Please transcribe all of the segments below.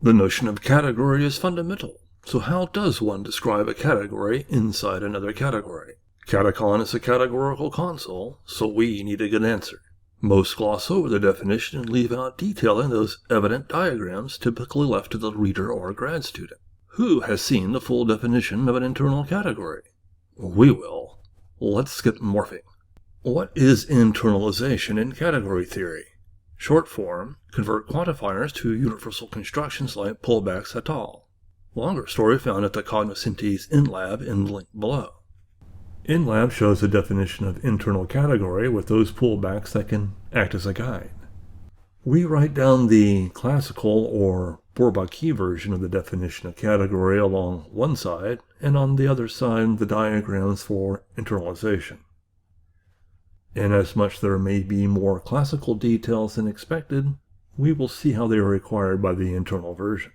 The notion of category is fundamental. So how does one describe a category inside another category? Catecon is a categorical console, so we need a good answer. Most gloss over the definition and leave out detailing those evident diagrams typically left to the reader or grad student. Who has seen the full definition of an internal category? We will. Let's skip morphing. What is internalization in category theory? Short form, convert quantifiers to universal constructions like pullbacks et al. Longer story found at the Cognoscente's InLab in the link below. InLab shows a definition of internal category with those pullbacks that can act as a guide. We write down the classical or Bourbaki version of the definition of category along one side, and on the other side the diagrams for internalization. Inasmuch there may be more classical details than expected, we will see how they are required by the internal version.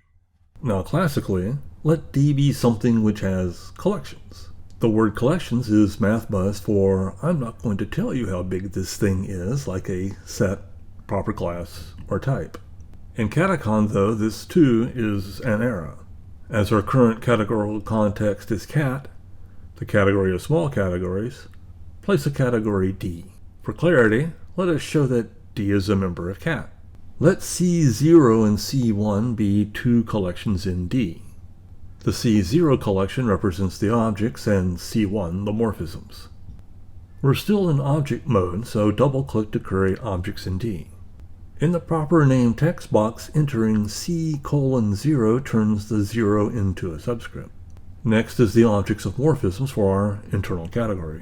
Now classically, let D be something which has collections. The word collections is math buzz for I'm not going to tell you how big this thing is, like a set, proper class, or type. In Catecon, though, this too is an era. As our current categorical context is cat, the category of small categories, place a category D. For clarity, let us show that D is a member of cat. Let C0 and C1 be two collections in D. The C0 collection represents the objects and C1 the morphisms. We're still in object mode, so double-click to create objects in D. In the proper name text box, entering C:0 turns the 0 into a subscript. Next is the objects of morphisms for our internal category.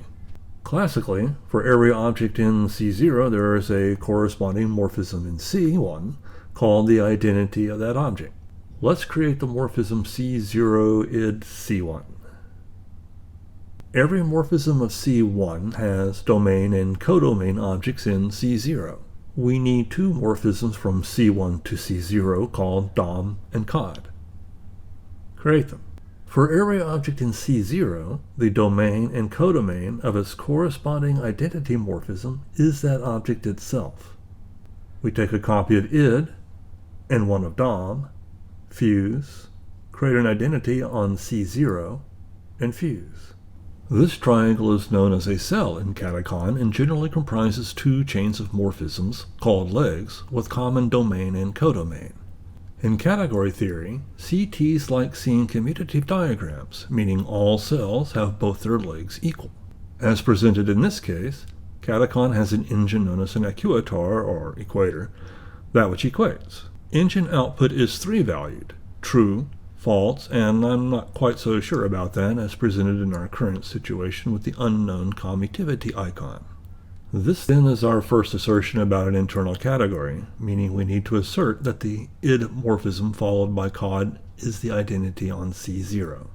Classically, for every object in C0, there is a corresponding morphism in C1 called the identity of that object. Let's create the morphism C0 id C1. Every morphism of C1 has domain and codomain objects in C0. We need two morphisms from C1 to C0 called dom and cod. Create them. For every object in C0, the domain and codomain of its corresponding identity morphism is that object itself. We take a copy of id and one of dom, fuse, create an identity on C0, and fuse. This triangle is known as a cell in Catecon and generally comprises two chains of morphisms, called legs, with common domain and codomain. In category theory, CTs like seeing commutative diagrams, meaning all cells have both their legs equal. As presented in this case, Catecon has an engine known as an equator, or equator, that which equates. Engine output is three-valued, true, false, and I'm not quite so sure about that as presented in our current situation with the unknown commutivity icon. This then is our first assertion about an internal category, meaning we need to assert that the id morphism followed by cod is the identity on C0.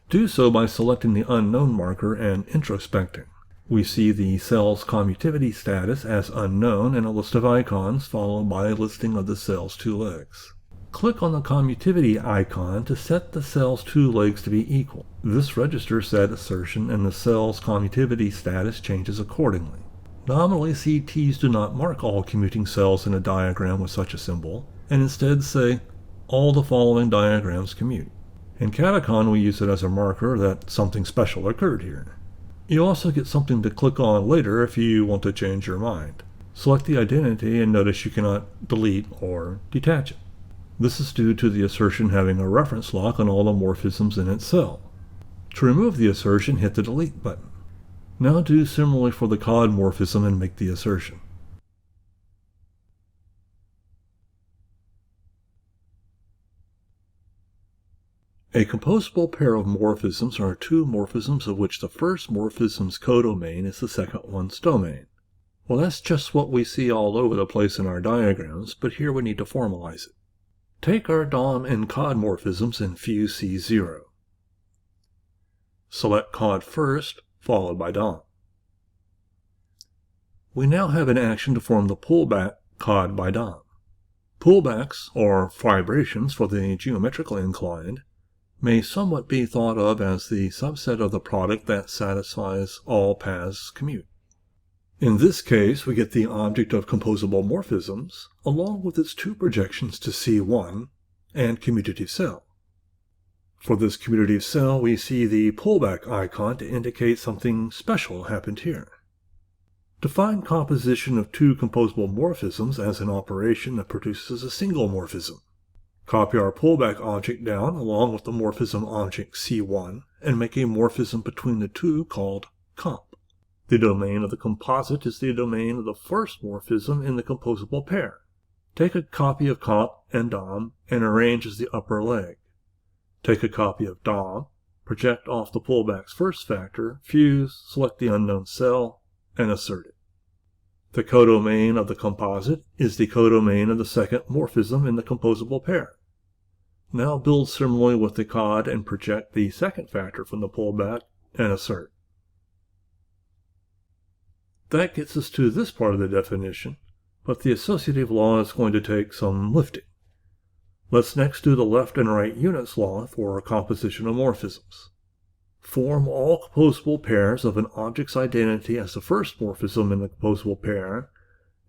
Do so by selecting the unknown marker and introspecting. We see the cell's commutivity status as unknown and a list of icons followed by a listing of the cell's two legs. Click on the commutivity icon to set the cell's two legs to be equal. This registers that assertion and the cell's commutivity status changes accordingly. Nominally, CTs do not mark all commuting cells in a diagram with such a symbol, and instead say, all the following diagrams commute. In Catecon, we use it as a marker that something special occurred here. You also get something to click on later if you want to change your mind. Select the identity and notice you cannot delete or detach it. This is due to the assertion having a reference lock on all the morphisms in its cell. To remove the assertion, hit the delete button. Now do similarly for the cod morphism and make the assertion. A composable pair of morphisms are two morphisms of which the first morphism's codomain is the second one's domain. Well, that's just what we see all over the place in our diagrams, but here we need to formalize it. Take our dom and cod morphisms and fuse C0. Select cod first, followed by dom. We now have an action to form the pullback cod by dom. Pullbacks, or fibrations for the geometrically inclined, may somewhat be thought of as the subset of the product that satisfies all paths commute. In this case, we get the object of composable morphisms, along with its two projections to C1, and commutative cell. For this commutative cell, we see the pullback icon to indicate something special happened here. Define composition of two composable morphisms as an operation that produces a single morphism. Copy our pullback object down along with the morphism object C1 and make a morphism between the two called comp. The domain of the composite is the domain of the first morphism in the composable pair. Take a copy of comp and dom and arrange as the upper leg. Take a copy of dom, project off the pullback's first factor, fuse, select the unknown cell, and assert it. The codomain of the composite is the codomain of the second morphism in the composable pair. Now build similarly with the cod and project the second factor from the pullback and assert. That gets us to this part of the definition, but the associative law is going to take some lifting. Let's next do the left and right units law for composition of morphisms. Form all composable pairs of an object's identity as the first morphism in the composable pair,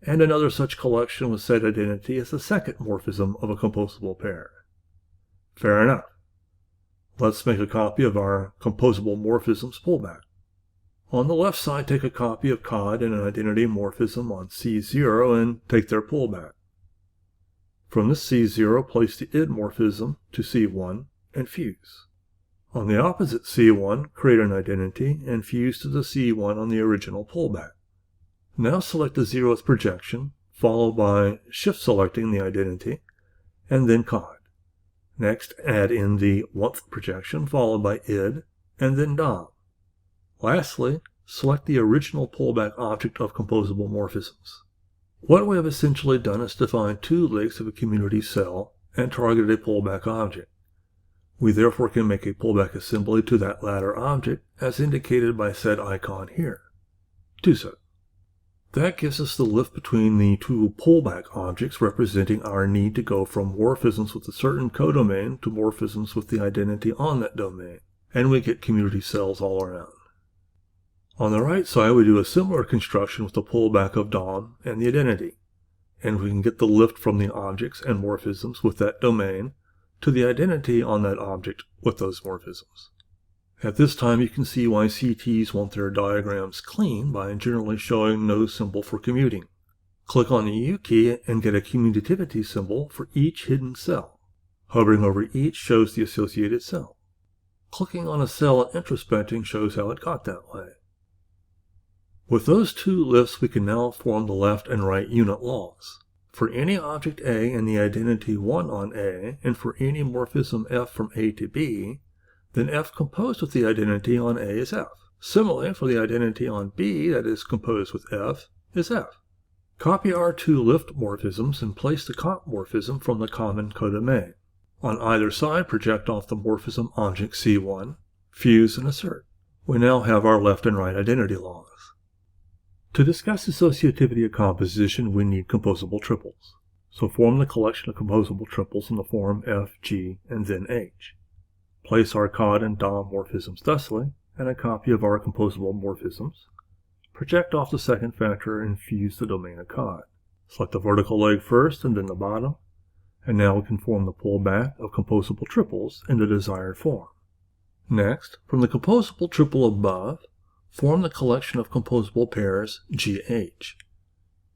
and another such collection with said identity as the second morphism of a composable pair. Fair enough. Let's make a copy of our composable morphisms pullback. On the left side, take a copy of cod and an identity morphism on C0 and take their pullback. From this C0, place the id morphism to C1 and fuse. On the opposite C1, create an identity and fuse to the C1 on the original pullback. Now select the 0th projection, followed by shift-selecting the identity, and then cod. Next, add in the 1th projection, followed by id, and then dom. Lastly, select the original pullback object of composable morphisms. What we have essentially done is define two legs of a commutative cell and targeted a pullback object. We therefore can make a pullback assembly to that latter object as indicated by said icon here. Do so. That gives us the lift between the two pullback objects representing our need to go from morphisms with a certain codomain to morphisms with the identity on that domain, and we get commutative cells all around. On the right side, we do a similar construction with the pullback of dom and the identity, and we can get the lift from the objects and morphisms with that domain to the identity on that object with those morphisms. At this time, you can see why CTs want their diagrams clean by generally showing no symbol for commuting. Click on the U key and get a commutativity symbol for each hidden cell. Hovering over each shows the associated cell. Clicking on a cell and introspecting shows how it got that way. With those two lifts, we can now form the left and right unit laws. For any object A and the identity 1 on A, and for any morphism F from A to B, then F composed with the identity on A is F. Similarly, for the identity on B that is composed with F is F. Copy our two lift morphisms and place the comp morphism from the common codomain. On either side, project off the morphism object C1, fuse and assert. We now have our left and right identity laws. To discuss associativity of composition, we need composable triples. So form the collection of composable triples in the form F, G, and then H. Place our cod and dom morphisms thusly, and a copy of our composable morphisms. Project off the second factor and fuse the domain of cod. Select the vertical leg first and then the bottom, and now we can form the pullback of composable triples in the desired form. Next, from the composable triple above, form the collection of composable pairs GH.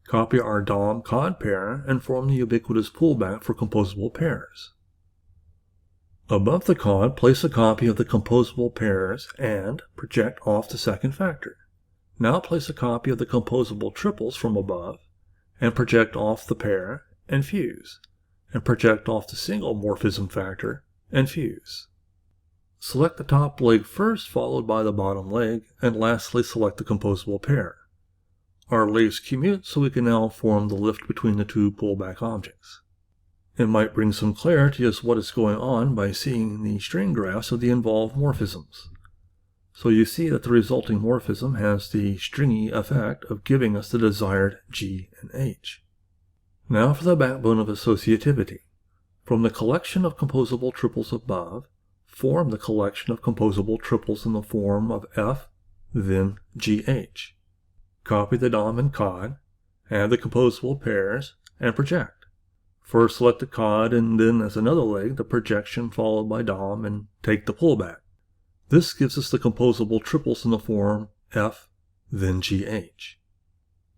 Copy our dom-cod pair and form the ubiquitous pullback for composable pairs. Above the cod, place a copy of the composable pairs and project off the second factor. Now place a copy of the composable triples from above and project off the pair and fuse, and project off the single morphism factor and fuse. Select the top leg first, followed by the bottom leg, and lastly select the composable pair. Our legs commute, so we can now form the lift between the two pullback objects. It might bring some clarity as to what is going on by seeing the string graphs of the involved morphisms. So you see that the resulting morphism has the stringy effect of giving us the desired G and H. Now for the backbone of associativity. From the collection of composable triples above, form the collection of composable triples in the form of F, then GH. Copy the dom and cod, add the composable pairs, and project. First select the cod, and then as another leg, the projection followed by dom, and take the pullback. This gives us the composable triples in the form F, then GH.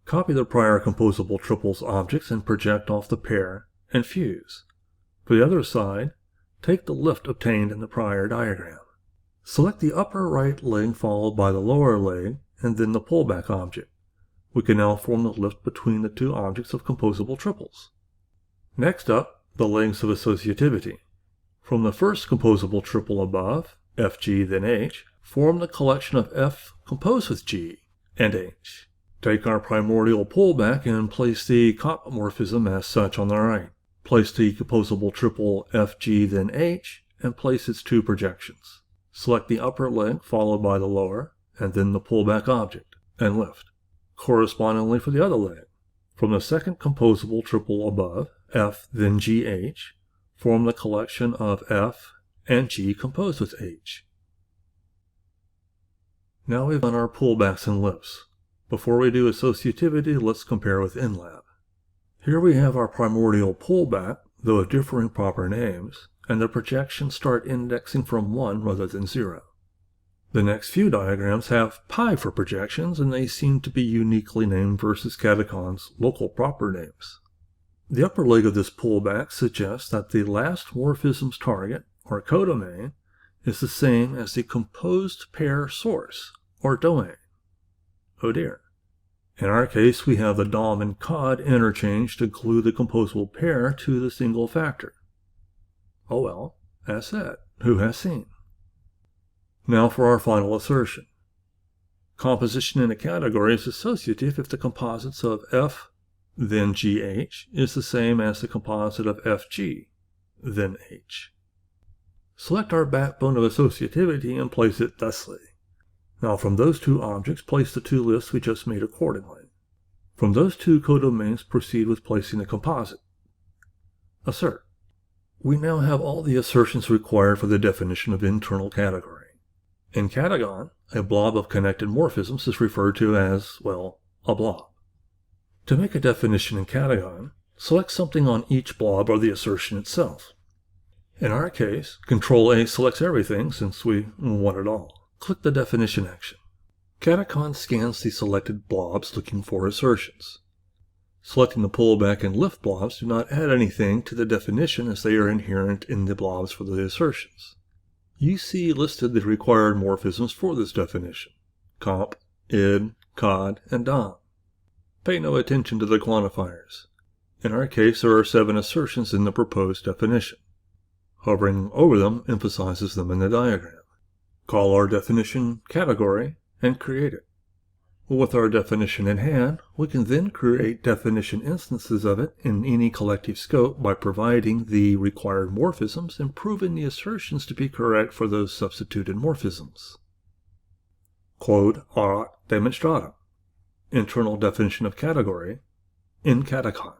Copy the prior composable triples objects and project off the pair, and fuse. For the other side, take the lift obtained in the prior diagram. Select the upper right leg followed by the lower leg, and then the pullback object. We can now form the lift between the two objects of composable triples. Next up, the legs of associativity. From the first composable triple above, FG then H, form the collection of F composed with G and H. Take our primordial pullback and place the comp morphism as such on the right. Place the composable triple FG then H and place its two projections. Select the upper leg followed by the lower, and then the pullback object, and lift. Correspondingly for the other leg. From the second composable triple above, F then GH, form the collection of F and G composed with H. Now we've done our pullbacks and lifts. Before we do associativity, let's compare with InLab. Here we have our primordial pullback, though of differing proper names, and the projections start indexing from 1 rather than 0. The next few diagrams have pi for projections, and they seem to be uniquely named versus Catecon's local proper names. The upper leg of this pullback suggests that the last morphism's target, or codomain, is the same as the composed pair source, or domain. Oh dear. In our case, we have the dom and cod interchanged to glue the composable pair to the single factor. Oh well, as said, who has seen? Now for our final assertion. Composition in a category is associative if the composites of F, then GH, is the same as the composite of FG, then H. Select our backbone of associativity and place it thusly. Now from those two objects, place the two lists we just made accordingly. From those two codomains, proceed with placing the composite. Assert. We now have all the assertions required for the definition of internal category. In Catecon, a blob of connected morphisms is referred to as, well, a blob. To make a definition in Catecon, select something on each blob or the assertion itself. In our case, Control-A selects everything since we want it all. Click the definition action. Catecon scans the selected blobs looking for assertions. Selecting the pullback and lift blobs do not add anything to the definition as they are inherent in the blobs for the assertions. You see listed the required morphisms for this definition: comp, id, cod, and dom. Pay no attention to the quantifiers. In our case, there are 7 assertions in the proposed definition. Hovering over them emphasizes them in the diagram. Call our definition category and create it. With our definition in hand, we can then create definition instances of it in any collective scope by providing the required morphisms and proving the assertions to be correct for those substituted morphisms. Quod erat demonstratum. Internal definition of category in Catecon.